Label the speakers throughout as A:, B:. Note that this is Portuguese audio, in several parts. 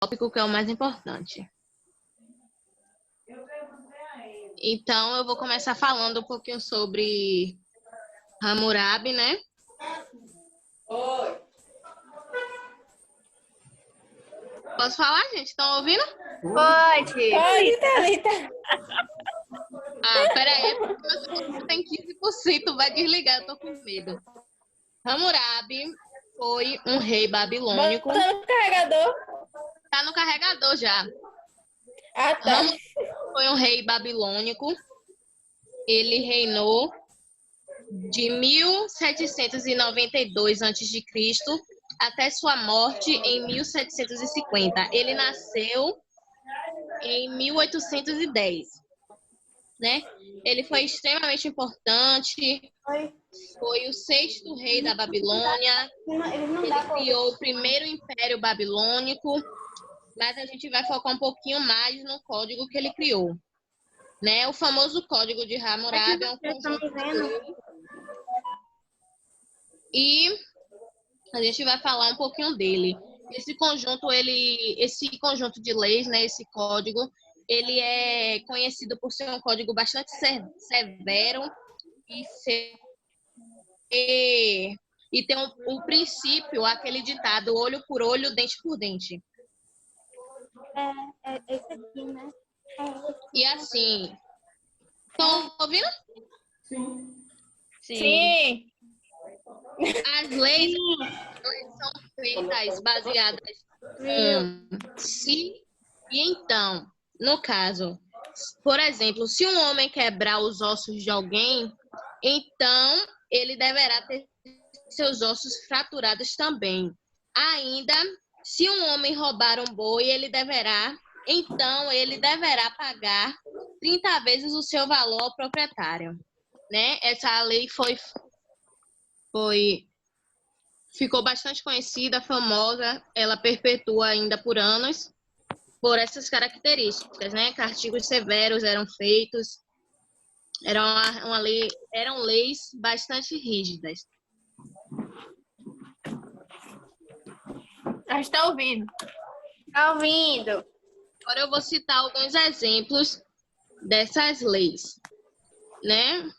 A: tópico que é o mais importante. Então, eu vou começar falando um pouquinho sobre Hammurabi, né?
B: Oi.
A: Posso falar, gente? Estão ouvindo?
C: Pode.
B: Oi, Thalita.
A: Peraí, porque meu celular tem 15%, vai desligar, eu tô com medo. Hammurabi foi um rei babilônico.
B: Bota no carregador.
A: Tá no carregador já.
B: Ah, tá.
A: Hammurabi foi um rei babilônico. Ele reinou de 1792 a.C. até sua morte em 1750. Ele nasceu em 1810, né? Ele foi extremamente importante, foi o sexto rei da Babilônia, ele criou o primeiro império babilônico, mas a gente vai focar um pouquinho mais no código que ele criou, né? O famoso Código de Hammurabi é um conjunto de leis. E a gente vai falar um pouquinho dele. Esse conjunto de leis, né, esse código, ele é conhecido por ser um código bastante severo e tem um princípio, aquele ditado, olho por olho, dente por dente.
C: É esse aqui, né?
A: E assim, estão ouvindo?
B: Sim.
A: As leis são feitas baseadas em se e então. No caso, por exemplo, se um homem quebrar os ossos de alguém, então ele deverá ter seus ossos fraturados também. Ainda, se um homem roubar um boi, ele deverá pagar 30 vezes o seu valor ao proprietário, né? Essa lei ficou bastante conhecida, famosa, ela perpetua ainda por anos por essas características, né? Castigos severos eram feitos, eram leis bastante rígidas.
B: A gente tá ouvindo.
C: Tá ouvindo?
A: Agora eu vou citar alguns exemplos dessas leis, né?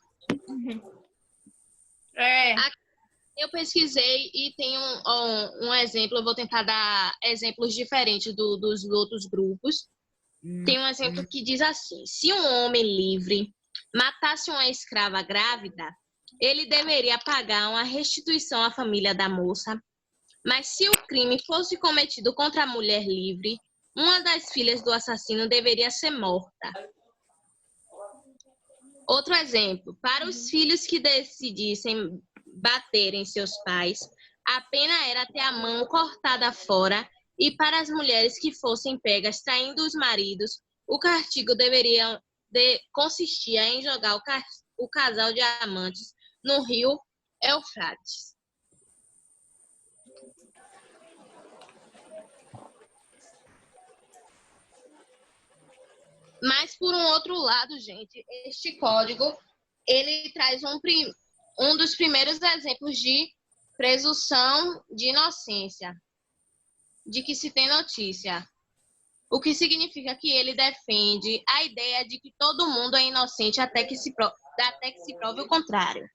A: Eu pesquisei e tem um exemplo, eu vou tentar dar exemplos diferentes dos outros grupos. Tem um exemplo que diz assim: se um homem livre matasse uma escrava grávida, ele deveria pagar uma restituição à família da moça. Mas se o crime fosse cometido contra a mulher livre, uma das filhas do assassino deveria ser morta. Outro exemplo: para os filhos que decidissem bater em seus pais, a pena era ter a mão cortada fora, e para as mulheres que fossem pegas traindo os maridos, o castigo consistia em jogar o casal de amantes no rio Eufrates. Mas, por um outro lado, gente, este código, ele traz um dos primeiros exemplos de presunção de inocência, de que se tem notícia. O que significa que ele defende a ideia de que todo mundo é inocente até que se prove o contrário.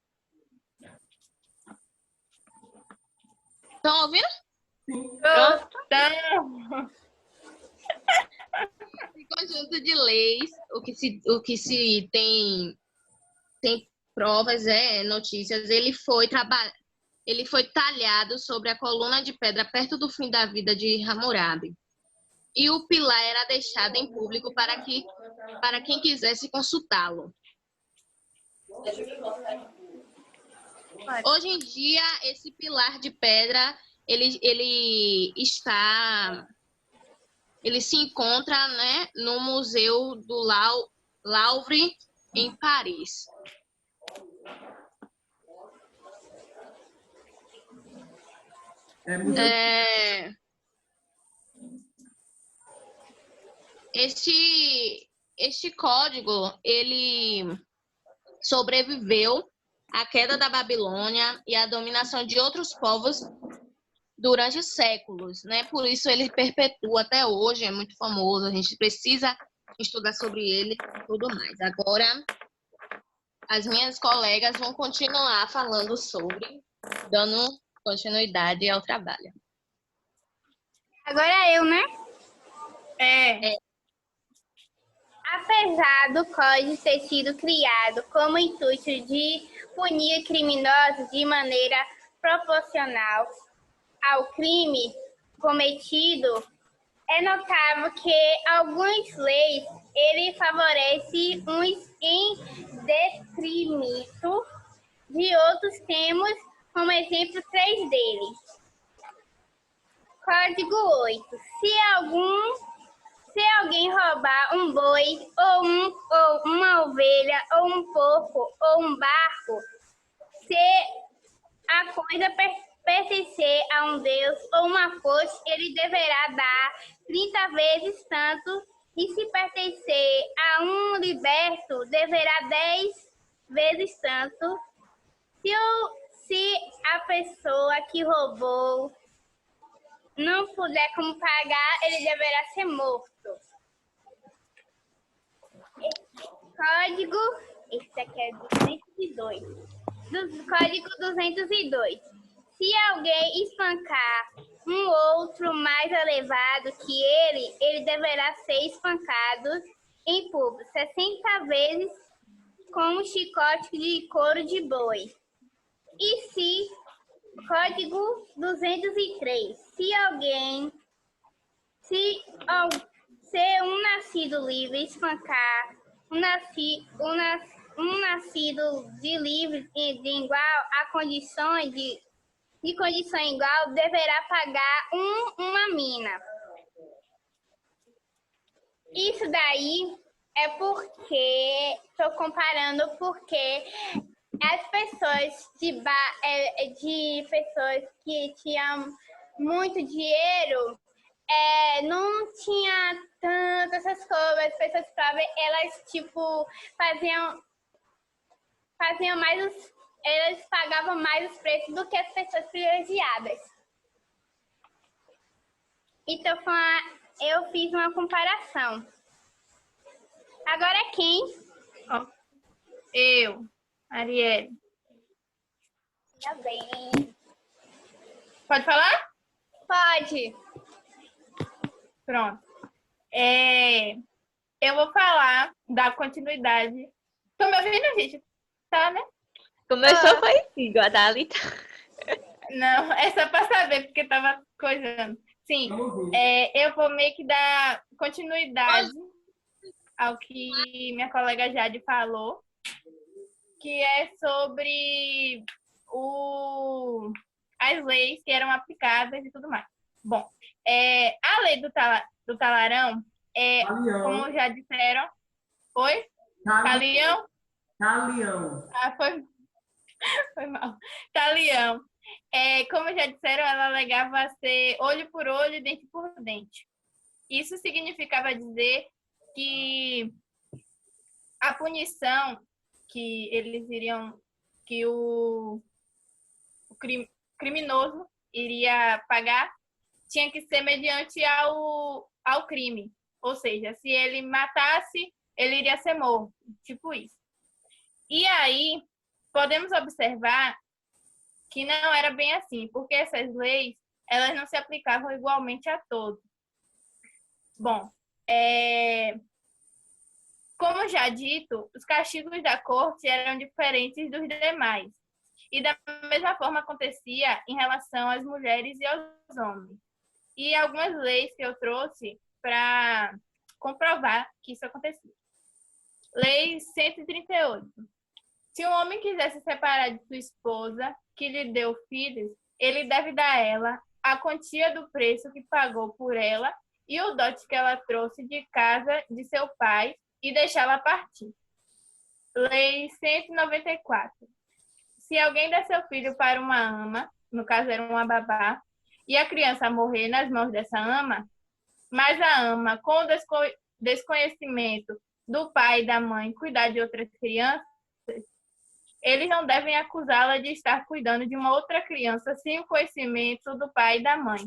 A: Estão ouvindo?
B: Pronto.
A: Esse conjunto de leis, o que se tem provas, notícias, ele foi talhado sobre a coluna de pedra perto do fim da vida de Hammurabi. E o pilar era deixado em público para quem quisesse consultá-lo. Hoje em dia, esse pilar de pedra, ele se encontra, né, no Museu do Louvre, em Paris. Este código, ele sobreviveu à queda da Babilônia e à dominação de outros povos durante séculos, né? Por isso ele perpetua até hoje, é muito famoso, a gente precisa estudar sobre ele e tudo mais. Agora, as minhas colegas vão continuar falando sobre, dando continuidade ao trabalho.
C: Agora eu, né?
B: É.
C: Apesar do Código ter sido criado com o intuito de punir criminosos de maneira proporcional ao crime cometido, é notável que algumas leis ele favorece uns em detrimento de outros. Temos como exemplo 3 deles. Código 8. Se alguém roubar um boi, ou uma ovelha, ou um porco, ou um barco, se a coisa pertencer a um deus ou uma fonte, ele deverá dar 30 vezes tanto, e se pertencer a um liberto, deverá 10 vezes tanto. Se a pessoa que roubou não puder como pagar, ele deverá ser morto. Código, esse aqui é 202. Código 202. Se alguém espancar um outro mais elevado que ele deverá ser espancado em público 60 vezes com um chicote de couro de boi. E se Código 203. Se um nascido livre espancar um nascido de livre de igual a condição de condição igual, deverá pagar uma mina. Isso daí é porque estou comparando porque as pessoas de pessoas que tinham muito dinheiro não tinha tanto essas coisas. As pessoas pobres, elas tipo faziam mais elas pagavam mais os preços do que as pessoas privilegiadas. Então eu fiz uma comparação. Agora quem?
B: Eu, Arielle.
C: Tá bem.
B: Pode falar?
C: Pode.
B: Pronto. Eu vou falar da continuidade. Tô me ouvindo, gente? Tá, né?
A: Começou foi igual a Thalita.
B: Não, é só para saber, porque tava coisando. Sim, eu vou meio que dar continuidade ao que minha colega Jade falou, que é sobre as leis que eram aplicadas e tudo mais. Bom, a lei do talarão, como já disseram... Oi? Talião?
D: Talião.
B: Ah, foi mal. Talião. Como já disseram, ela alegava ser olho por olho, dente por dente. Isso significava dizer que a punição que eles iriam, que o criminoso iria pagar, tinha que ser mediante ao crime. Ou seja, se ele matasse, ele iria ser morto. Tipo isso. E aí, podemos observar que não era bem assim, porque essas leis, elas não se aplicavam igualmente a todos. Bom, como já dito, os castigos da corte eram diferentes dos demais. E da mesma forma acontecia em relação às mulheres e aos homens. E algumas leis que eu trouxe para comprovar que isso acontecia. Lei 138. Se um homem quiser se separar de sua esposa, que lhe deu filhos, ele deve dar a ela a quantia do preço que pagou por ela e o dote que ela trouxe de casa de seu pai e deixá-la partir. Lei 194. Se alguém der seu filho para uma ama, no caso era uma babá, e a criança morrer nas mãos dessa ama, mas a ama, com o desconhecimento do pai e da mãe, cuidar de outras crianças, eles não devem acusá-la de estar cuidando de uma outra criança sem o conhecimento do pai e da mãe.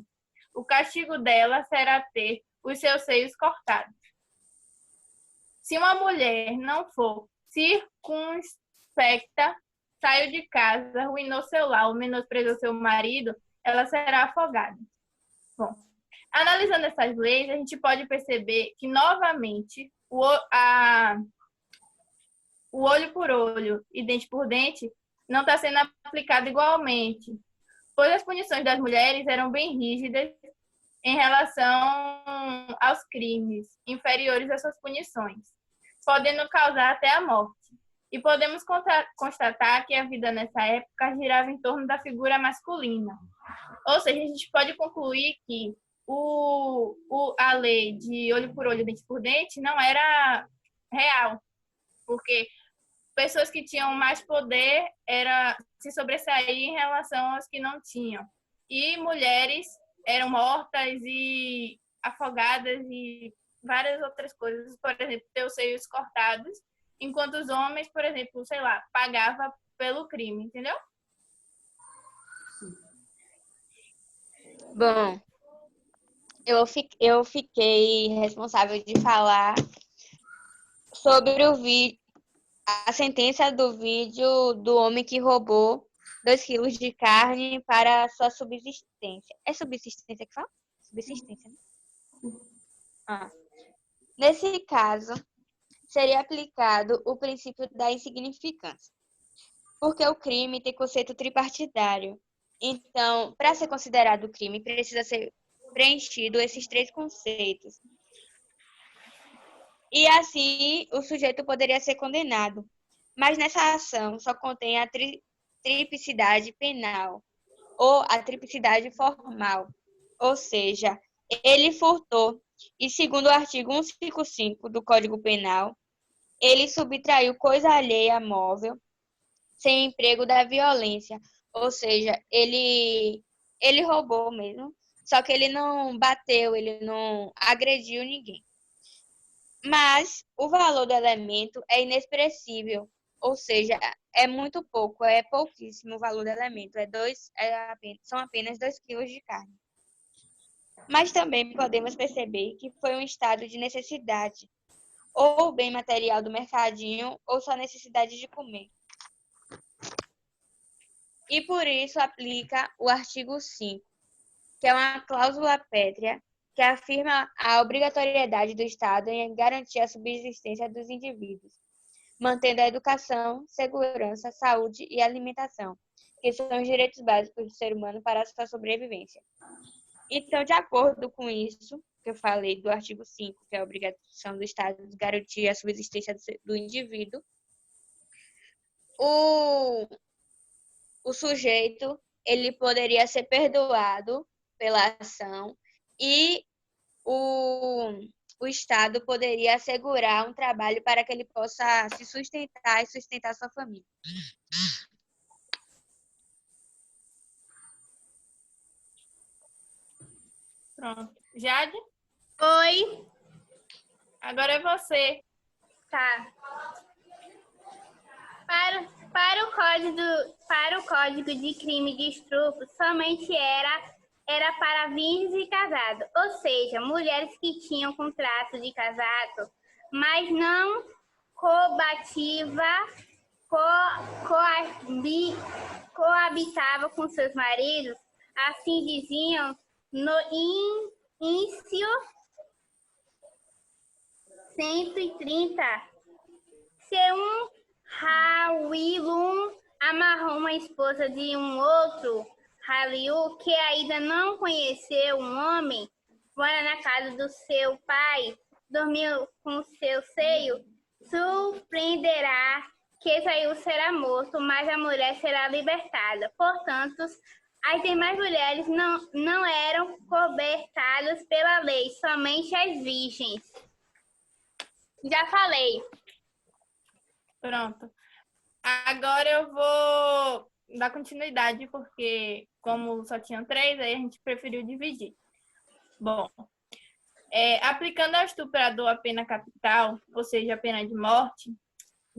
B: O castigo dela será ter os seus seios cortados. Se uma mulher não for circunspecta, saiu de casa, arruinou seu lar ou menosprezou seu marido, ela será afogada. Bom, analisando essas leis, a gente pode perceber que, novamente, o olho por olho e dente por dente não está sendo aplicado igualmente, pois as punições das mulheres eram bem rígidas em relação aos crimes inferiores às suas punições, podendo causar até a morte. E podemos constatar que a vida nessa época girava em torno da figura masculina. Ou seja, a gente pode concluir que a lei de olho por olho, dente por dente não era real, porque pessoas que tinham mais poder se sobressair em relação aos que não tinham. E mulheres eram mortas e afogadas e várias outras coisas, por exemplo, ter os seios cortados, enquanto os homens, por exemplo, sei lá, pagavam pelo crime, entendeu?
D: Bom, eu fiquei responsável de falar sobre a sentença do vídeo do homem que roubou 2 quilos de carne para sua subsistência. É subsistência que fala? Subsistência, né? Nesse caso, seria aplicado o princípio da insignificância, porque o crime tem conceito tripartidário. Então, para ser considerado crime, precisa ser preenchido esses 3 conceitos. E assim, o sujeito poderia ser condenado. Mas nessa ação só contém a triplicidade penal ou a triplicidade formal. Ou seja, ele furtou e, segundo o artigo 155 do Código Penal, ele subtraiu coisa alheia móvel sem emprego da violência. Ou seja, ele roubou mesmo, só que ele não bateu, ele não agrediu ninguém. Mas o valor do elemento é inexpressível, ou seja, é muito pouco, é pouquíssimo o valor do elemento, são apenas 2 quilos de carne. Mas também podemos perceber que foi um estado de necessidade, ou bem material do mercadinho, ou só necessidade de comer. E por isso aplica o artigo 5, que é uma cláusula pétrea que afirma a obrigatoriedade do Estado em garantir a subsistência dos indivíduos, mantendo a educação, segurança, saúde e alimentação, que são os direitos básicos do ser humano para a sua sobrevivência. Então, de acordo com isso, que eu falei do artigo 5, que é a obrigação do Estado de garantir a subsistência do indivíduo, o sujeito ele poderia ser perdoado pela ação e o Estado poderia assegurar um trabalho para que ele possa se sustentar e sustentar sua família.
B: Pronto. Jade?
C: Oi.
B: Agora é você.
C: Tá. Para o Código de Crime de Estupro, somente era para virgens e casados, ou seja, mulheres que tinham contrato de casato, mas não coabitava com seus maridos, assim diziam no início 130. Se um Hawilum amarrou uma esposa de um outro Haliu que ainda não conheceu um homem, mora na casa do seu pai, dormiu com seu seio, surpreenderá que Esaú será morto, mas a mulher será libertada. Portanto, as demais mulheres não eram cobertadas pela lei, somente as virgens. Já falei.
B: Pronto. Agora eu vou dar continuidade, porque como só tinham 3, aí a gente preferiu dividir. Bom, aplicando ao estuprador a pena capital, ou seja, a pena de morte,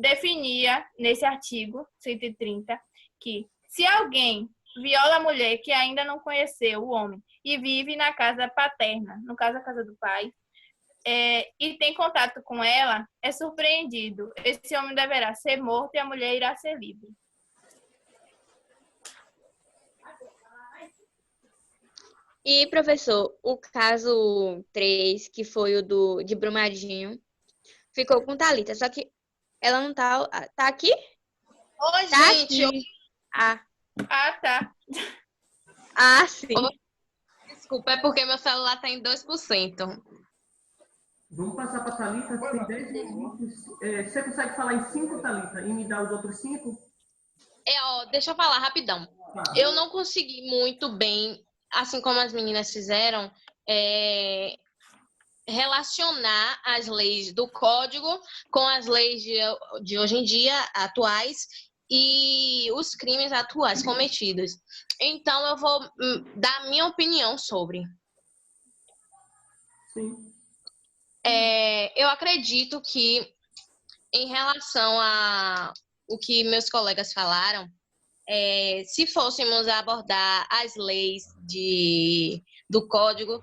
B: definia, nesse artigo 130, que se alguém viola a mulher que ainda não conheceu o homem e vive na casa paterna, no caso a casa do pai, e tem contato com ela, é surpreendido. Esse homem deverá ser morto e a mulher irá ser livre.
D: E, professor, o caso 3, que foi o de Brumadinho, ficou com Thalita, só que ela não tá... Tá aqui?
A: Oi,
D: Tá
A: gente.
D: aqui. Ah,
B: Tá.
D: sim.
A: Desculpa, é porque meu celular tá em 2%.
E: Vamos passar para a Thalita, tem 10 minutos. Você consegue falar em 5, Thalita, e me dar os outros 5?
A: Deixa eu falar rapidão.
E: Tá.
A: Eu não consegui muito bem, assim como as meninas fizeram, relacionar as leis do Código com as leis de hoje em dia, atuais, e os crimes atuais cometidos. Então, eu vou dar a minha opinião sobre.
E: Sim.
A: Eu acredito que, em relação a o que meus colegas falaram, se fôssemos abordar as leis do Código,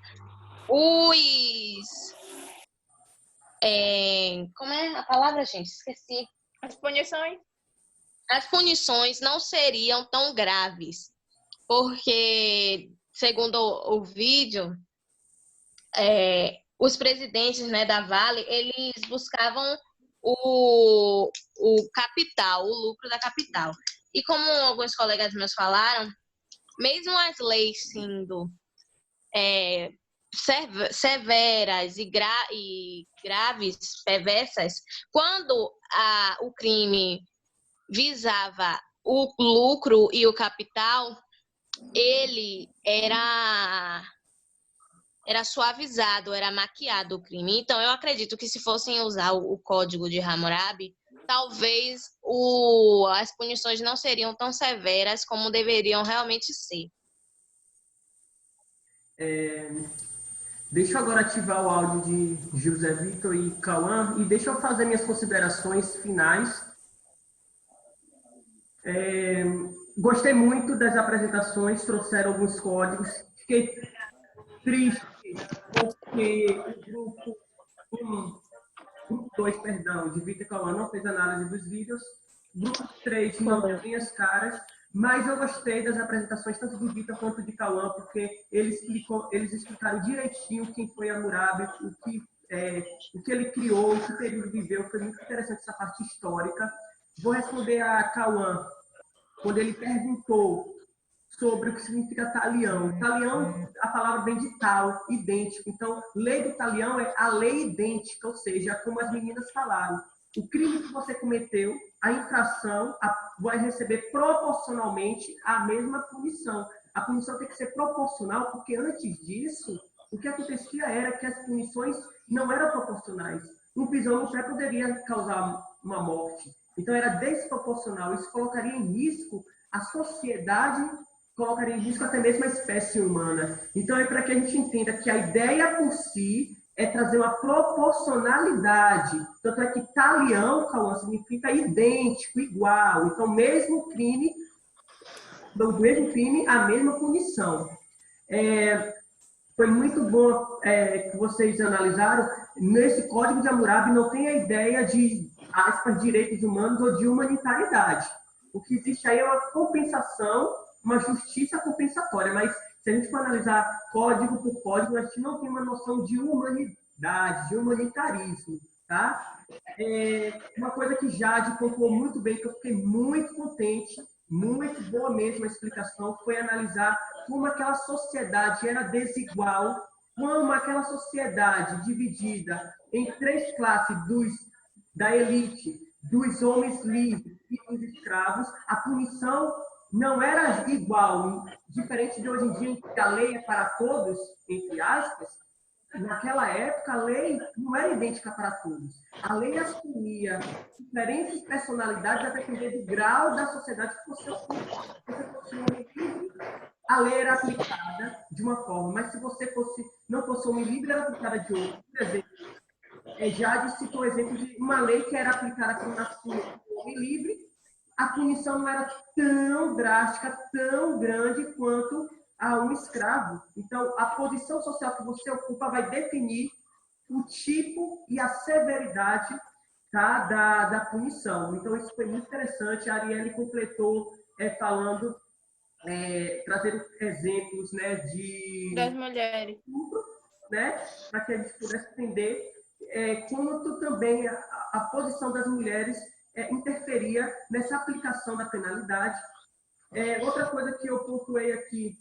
A: como é a palavra, gente? Esqueci. As punições não seriam tão graves, porque, segundo o vídeo, os presidentes, né, da Vale, eles buscavam o capital, o lucro da capital. E como alguns colegas meus falaram, mesmo as leis sendo severas e graves, perversas, quando o crime visava o lucro e o capital, ele era suavizado, era maquiado o crime. Então, eu acredito que se fossem usar o Código de Hammurabi, talvez as punições não seriam tão severas como deveriam realmente ser.
E: Deixa eu agora ativar o áudio de José Vitor e Cauã e deixa eu fazer minhas considerações finais. Gostei muito das apresentações, trouxeram alguns códigos. Fiquei triste porque o grupo 2, de Vitor e Cauã não fez análise dos vídeos. Grupo 3 não tem as caras, mas eu gostei das apresentações tanto de Vitor quanto de Cauã, porque eles explicaram direitinho quem foi Hammurabi, o que ele criou, o que período viveu. Foi muito interessante essa parte histórica. Vou responder a Cauã, quando ele perguntou sobre o que significa talião. Talião, a palavra vem de tal, idêntico. Então, lei do talião é a lei idêntica, ou seja, como as meninas falaram. O crime que você cometeu, a infração, vai receber proporcionalmente a mesma punição. A punição tem que ser proporcional, porque antes disso, o que acontecia era que as punições não eram proporcionais. Um pisão no pé poderia causar uma morte. Então, era desproporcional. Isso colocaria em risco a sociedade, colocaria em risco até mesmo a espécie humana. Então, é para que a gente entenda que a ideia por si é trazer uma proporcionalidade. Tanto é que talião, Cauã, significa idêntico, igual. Então, mesmo crime, a mesma punição. Foi muito bom que vocês analisaram. Nesse Código de Hammurabi não tem a ideia de, aspas, direitos humanos ou de humanitariedade. O que existe aí é uma compensação, uma justiça compensatória, mas se a gente for analisar código por código, a gente não tem uma noção de humanidade, de humanitarismo, tá? Uma coisa que Jade pontuou muito bem, que eu fiquei muito contente, muito boa mesmo a explicação, foi analisar como aquela sociedade era desigual, como aquela sociedade dividida em 3 classes da elite, dos homens livres e dos escravos, a punição não era igual, diferente de hoje em dia, em que a lei é para todos, entre aspas. Naquela época, a lei não era idêntica para todos. A lei assumia diferentes personalidades a depender do grau da sociedade que você fosse um homem livre, a lei era aplicada de uma forma, mas se você não fosse homem livre, era aplicada de outra. Por exemplo, Jade citou o exemplo de uma lei que era aplicada para o nascimento do homem livre, a punição não era tão drástica, tão grande quanto a um escravo. Então, a posição social que você ocupa vai definir o tipo e a severidade, tá, da punição. Então, isso foi muito interessante. A Arielle completou falando, trazendo exemplos, né,
B: Das mulheres.
E: Né, para que a gente pudesse entender quanto também a posição das mulheres interferia nessa aplicação da penalidade. Outra coisa que eu pontuei aqui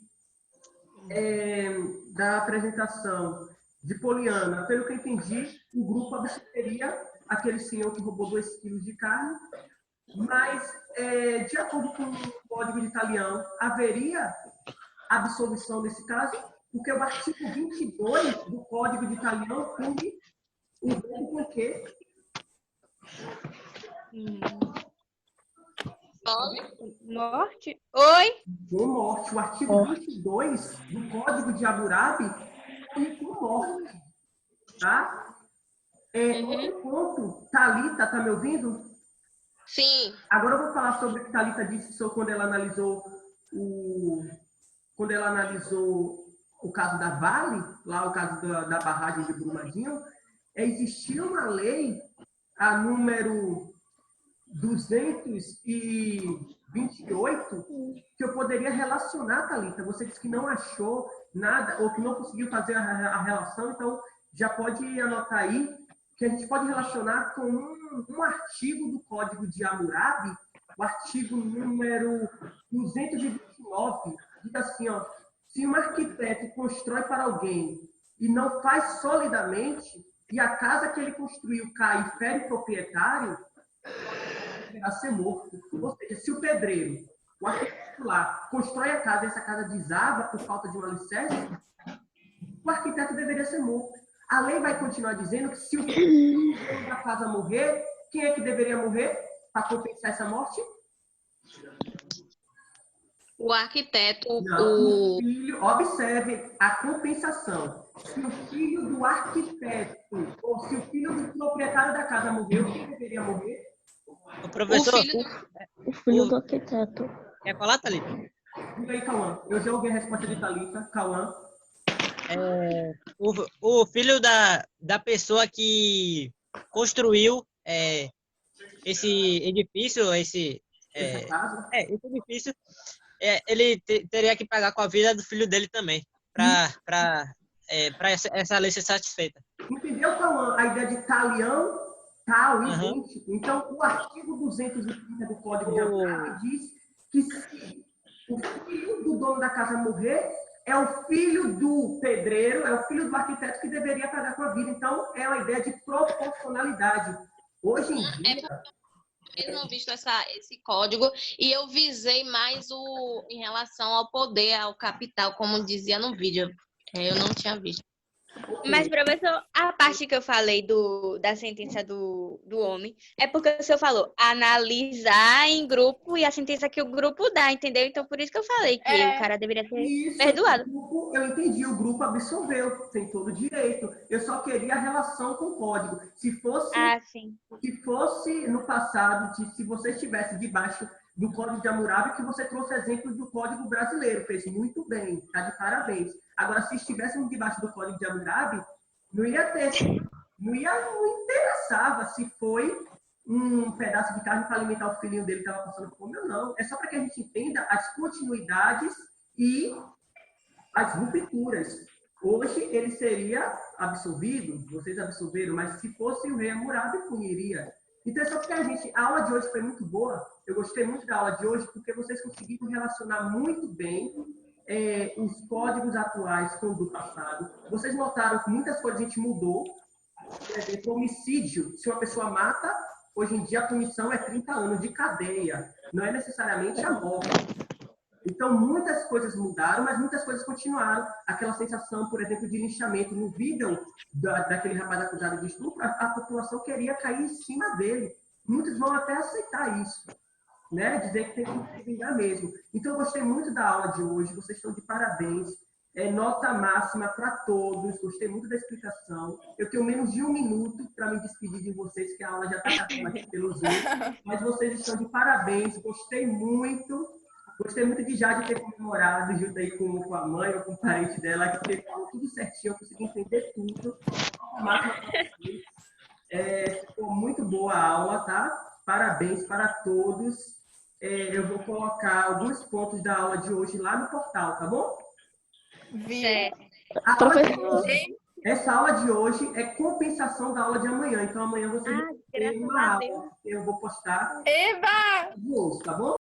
E: da apresentação de Poliana, pelo que eu entendi, o grupo absolveria aquele senhor que roubou 2 quilos de carne, mas, de acordo com o Código de Italião, haveria absolvição nesse caso, porque o artigo 22 do Código de Italião pune o roubo com quê?
D: Morte? Oi?
E: Com morte. O artigo 22 do Código de Hammurabi pune com morte. Tá? Outro ponto, Thalita, tá me ouvindo?
A: Sim.
E: Agora eu vou falar sobre o que Thalita disse quando ela analisou o caso da Vale, lá o caso da barragem de Brumadinho. Existia uma lei, a número 228, que eu poderia relacionar, Thalita. Você disse que não achou nada, ou que não conseguiu fazer a relação, então já pode anotar aí, que a gente pode relacionar com um artigo do Código de Hammurabi, o artigo número 229, diz assim, ó, se um arquiteto constrói para alguém e não faz solidamente, e a casa que ele construiu cai e fere o proprietário, deverá ser morto. Ou seja, se o pedreiro, o arquiteto lá, constrói a casa e essa casa desaba por falta de um alicerce, o arquiteto deveria ser morto. A lei vai continuar dizendo que se o filho da casa morrer, quem é que deveria morrer para compensar essa morte?
A: O arquiteto,
E: Não, o filho, observe a compensação. Se o filho do arquiteto ou se o filho do proprietário da casa morreu, quem deveria morrer?
F: O professor,
G: O filho do arquiteto.
F: quer falar, Thalita?
E: Diga aí, Cauã. Eu já ouvi a resposta de Thalita. Cauã.
F: O filho da pessoa que construiu esse edifício, esse edifício, ele teria que pagar com a vida do filho dele também, para essa lei ser satisfeita.
E: Entendeu, Cauã? A ideia de talião, tal, idêntico. Então, o artigo 230 do Código de Hammurabi diz que se o filho do dono da casa morrer, é o filho do pedreiro, é o filho do arquiteto que deveria pagar com a vida. Então, é uma ideia de proporcionalidade. Hoje em dia...
A: Eu não visto esse código e eu visei mais em relação ao poder, ao capital, como dizia no vídeo. Eu não tinha visto.
D: Mas, professor, a parte que eu falei da sentença do homem é porque o senhor falou analisar em grupo e a sentença que o grupo dá, entendeu? Então, por isso que eu falei que o cara deveria ser perdoado.
E: Eu entendi, o grupo absolveu, tem todo o direito. Eu só queria a relação com o código. Se fosse no passado, se você estivesse debaixo do Código de Hammurabi, que você trouxe exemplos do Código brasileiro, fez muito bem, tá de parabéns. Agora, se estivéssemos debaixo do Código de Hammurabi, não interessava se foi um pedaço de carne para alimentar o filhinho dele que estava passando fome ou não. É só para que a gente entenda as continuidades e as rupturas. Hoje ele seria absolvido, vocês absolveram, mas se fosse o rei Hammurabi, puniria. Então, é só porque a aula de hoje foi muito boa, eu gostei muito da aula de hoje, porque vocês conseguiram relacionar muito bem os códigos atuais com o do passado. Vocês notaram que muitas coisas a gente mudou. Por exemplo, homicídio, se uma pessoa mata, hoje em dia a punição é 30 anos de cadeia, não é necessariamente a morte. Então, muitas coisas mudaram, mas muitas coisas continuaram. Aquela sensação, por exemplo, de linchamento. No vídeo daquele rapaz acusado de estupro, a população queria cair em cima dele. Muitos vão até aceitar isso, né? Dizer que tem que vingar mesmo. Então, eu gostei muito da aula de hoje. Vocês estão de parabéns. Nota máxima para todos. Gostei muito da explicação. Eu tenho menos de 1 minuto para me despedir de vocês, que a aula já está acabando aqui pelo Zoom. Mas vocês estão de parabéns. Gostei muito. Gostei muito de Jade ter comemorado junto aí com a mãe ou com o parente dela, que falou tudo certinho, eu consegui entender tudo. Máxima para vocês. Ficou muito boa a aula, tá? Parabéns para todos. Eu vou colocar alguns pontos da aula de hoje lá no portal, tá bom? Essa aula de hoje é compensação da aula de amanhã. Então, amanhã vocês vão ter uma aula. Eu vou postar.
B: Eba!
E: De hoje, tá bom?